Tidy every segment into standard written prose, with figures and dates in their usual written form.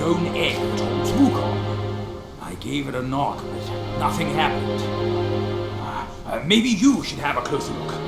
stone egg towards Wukong. I gave it a knock, but nothing happened. Maybe you should have a closer look.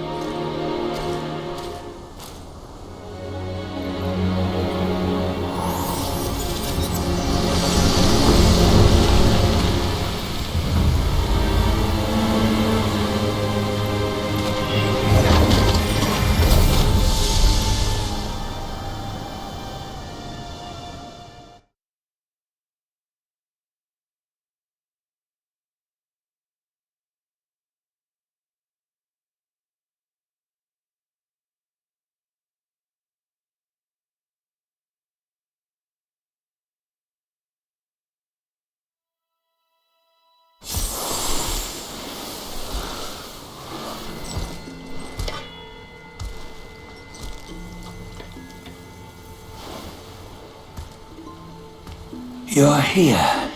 You're here.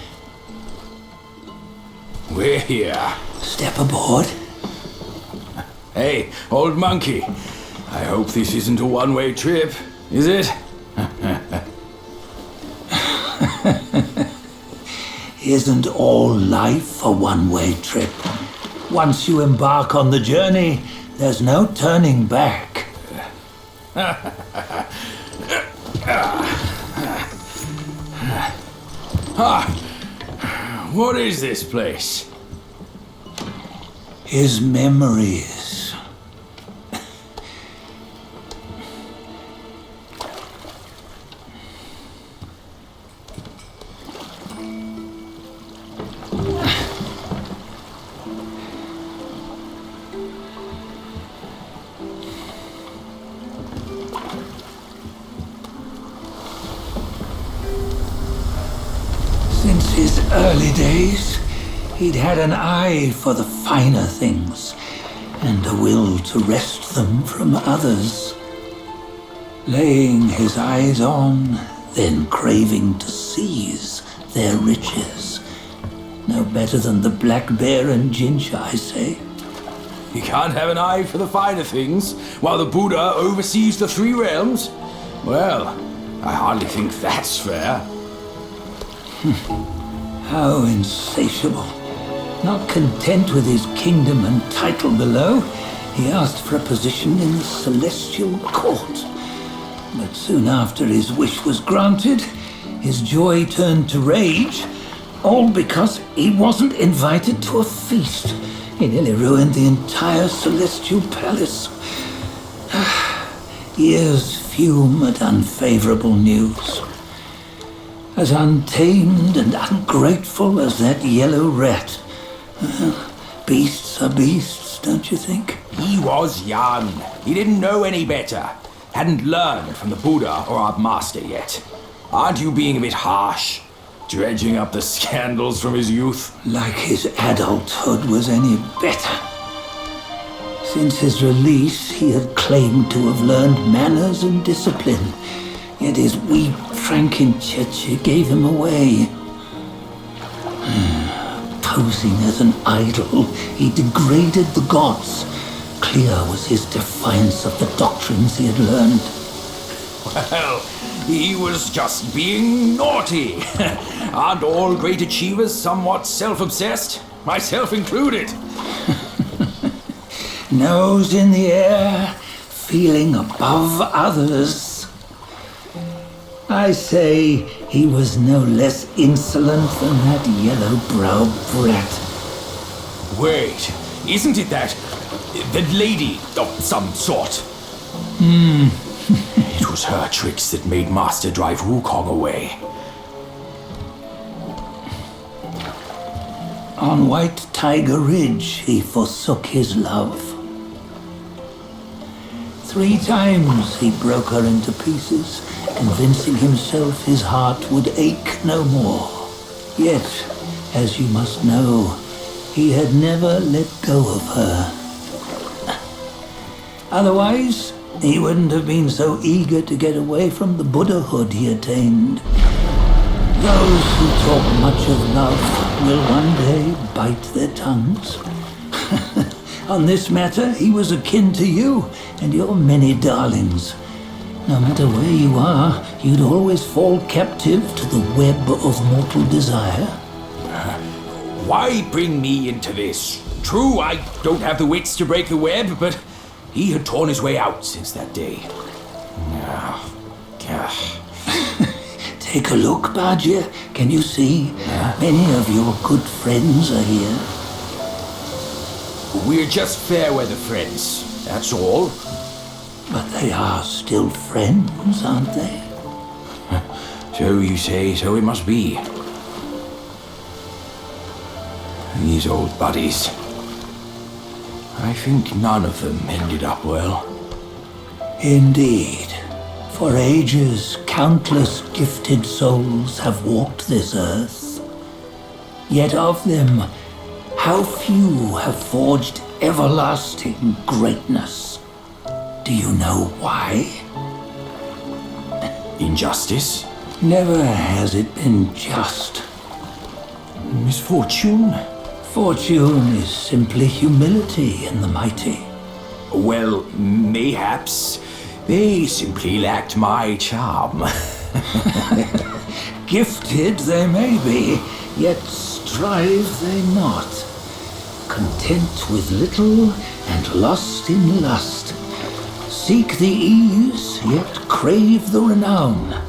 We're here. Step aboard. Hey, old monkey. I hope this isn't a one-way trip, is it? Isn't all life a one-way trip? Once you embark on the journey, there's no turning back. What is this place? His memories. Since his early days, he'd had an eye for the finer things and a will to wrest them from others. Laying his eyes on, then craving to seize their riches. No better than the black bear and ginger, I say. You can't have an eye for the finer things while the Buddha oversees the three realms? Well, I hardly think that's fair. How insatiable. Not content with his kingdom and title below, he asked for a position in the celestial court. But soon after his wish was granted, his joy turned to rage, all because he wasn't invited to a feast. He nearly ruined the entire celestial palace. Ears fume at unfavorable news. As untamed and ungrateful as that yellow rat. Beasts are beasts, don't you think? He was young. He didn't know any better. Hadn't learned from the Buddha or our master yet. Aren't you being a bit harsh? Dredging up the scandals from his youth? Like his adulthood was any better. Since his release, he had claimed to have learned manners and discipline. Yet his weak Frankenchurch gave him away. Posing as an idol, he degraded the gods. Clear was his defiance of the doctrines he had learned. Well, he was just being naughty. Aren't all great achievers somewhat self-obsessed? Myself included. Nose in the air, feeling above others. I say he was no less insolent than that yellow-browed brat. Wait, isn't it that lady of some sort? It was her tricks that made Master drive Wukong away. On White Tiger Ridge, he forsook his love. 3 times he broke her into pieces, convincing himself his heart would ache no more. Yet, as you must know, he had never let go of her. Otherwise, he wouldn't have been so eager to get away from the Buddhahood he attained. Those who talk much of love will one day bite their tongues. On this matter, he was akin to you and your many darlings. No matter where you are, you'd always fall captive to the web of mortal desire. Why bring me into this? True, I don't have the wits to break the web, but he had torn his way out since that day. Take a look, Badger. Can you see? Many of your good friends are here. We're just fair weather friends, that's all. But they are still friends, aren't they? So you say, so it must be. These old buddies. I think none of them ended up well. Indeed. For ages, countless gifted souls have walked this earth. Yet of them, how few have forged everlasting greatness? Do you know why? Injustice? Never has it been just. Misfortune? Fortune is simply humility in the mighty. Well, mayhaps. They simply lacked my charm. Gifted they may be, yet strive they not. Content with little and lost in lust. Seek the ease, yet crave the renown.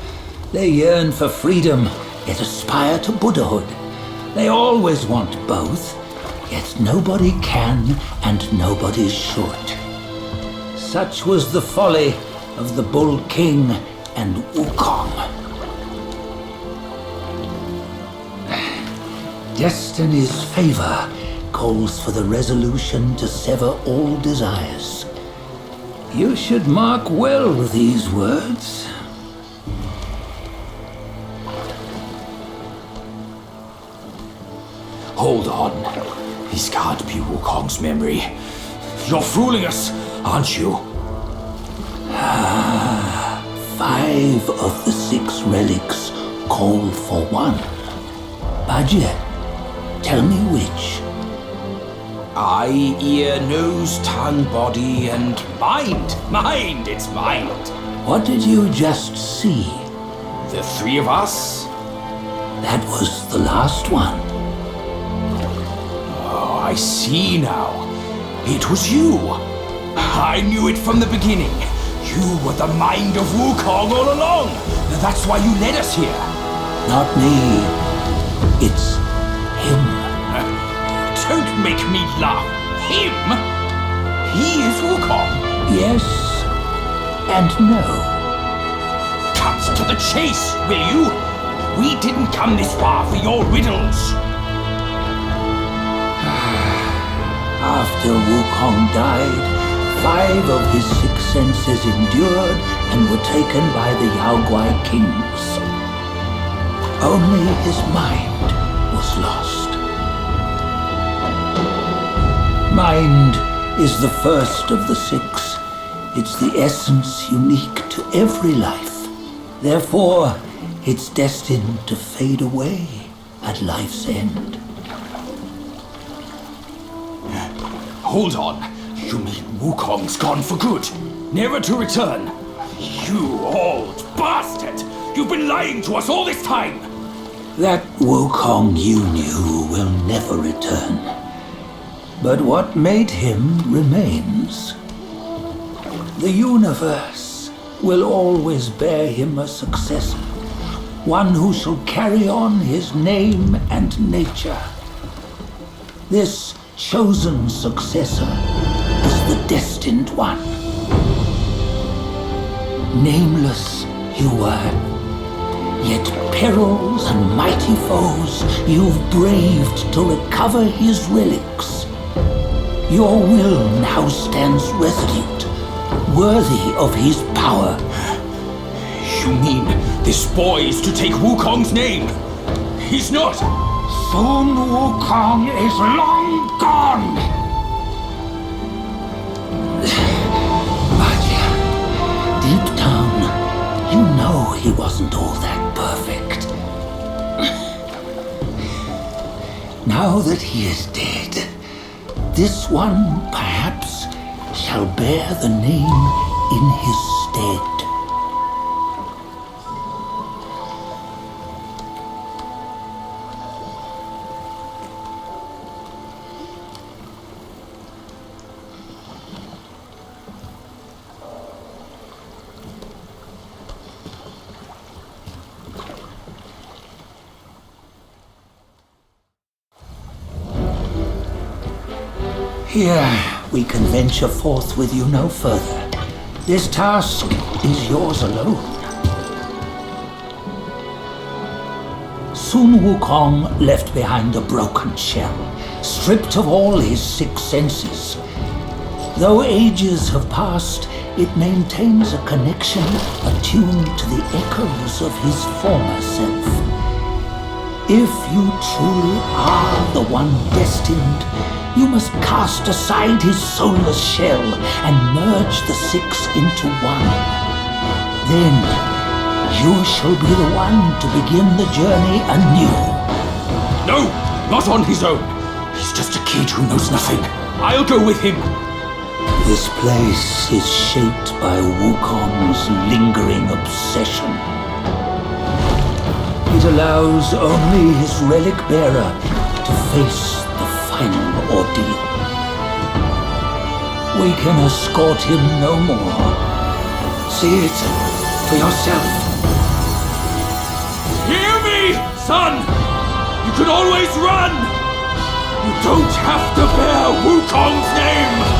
They yearn for freedom, yet aspire to Buddhahood. They always want both, yet nobody can and nobody should. Such was the folly of the Bull King and Wukong. Destiny's favor calls for the resolution to sever all desires. You should mark well these words. Hold on. This can't be Wukong's memory. You're fooling us, aren't you? 5 of the 6 relics call for one. Badger, tell me which. Eye, ear, nose, tongue, body, and mind. Mind, it's mind. What did you just see? The 3 of us? That was the last one. Oh, I see now. It was you. I knew it from the beginning. You were the mind of Wukong all along. That's why you led us here. Not me. It's him. Don't make me laugh. Him? He is Wukong. Yes and no. Cut to the chase, will you? We didn't come this far for your riddles. After Wukong died, 5 of his 6 senses endured and were taken by the Yaoguai kings. Only his mind was lost. Mind is the first of the 6. It's the essence unique to every life. Therefore, it's destined to fade away at life's end. Hold on. You mean Wukong's gone for good? Never to return? You old bastard! You've been lying to us all this time! That Wukong you knew will never return. But what made him remains. The universe will always bear him a successor, one who shall carry on his name and nature. This chosen successor is the destined one. Nameless you were, yet perils and mighty foes you've braved to recover his relics. Your will now stands resolute, worthy of his power. You mean this boy is to take Wukong's name? He's not! Sun Wukong is long gone! But deep down, you know he wasn't all that perfect. Now that he is dead, this one, perhaps, shall bear the name in his stead. Here, we can venture forth with you no further. This task is yours alone. Soon Wukong left behind a broken shell, stripped of all his six senses. Though ages have passed, it maintains a connection attuned to the echoes of his former self. If you truly are the one destined, you must cast aside his soulless shell and merge the six into one. Then you shall be the one to begin the journey anew. No, not on his own. He's just a kid who knows nothing. I'll go with him. This place is shaped by Wukong's lingering obsession. It allows only his relic bearer to face the final ordeal. We can escort him no more. See it for yourself. Hear me, son! You can always run! You don't have to bear Wukong's name!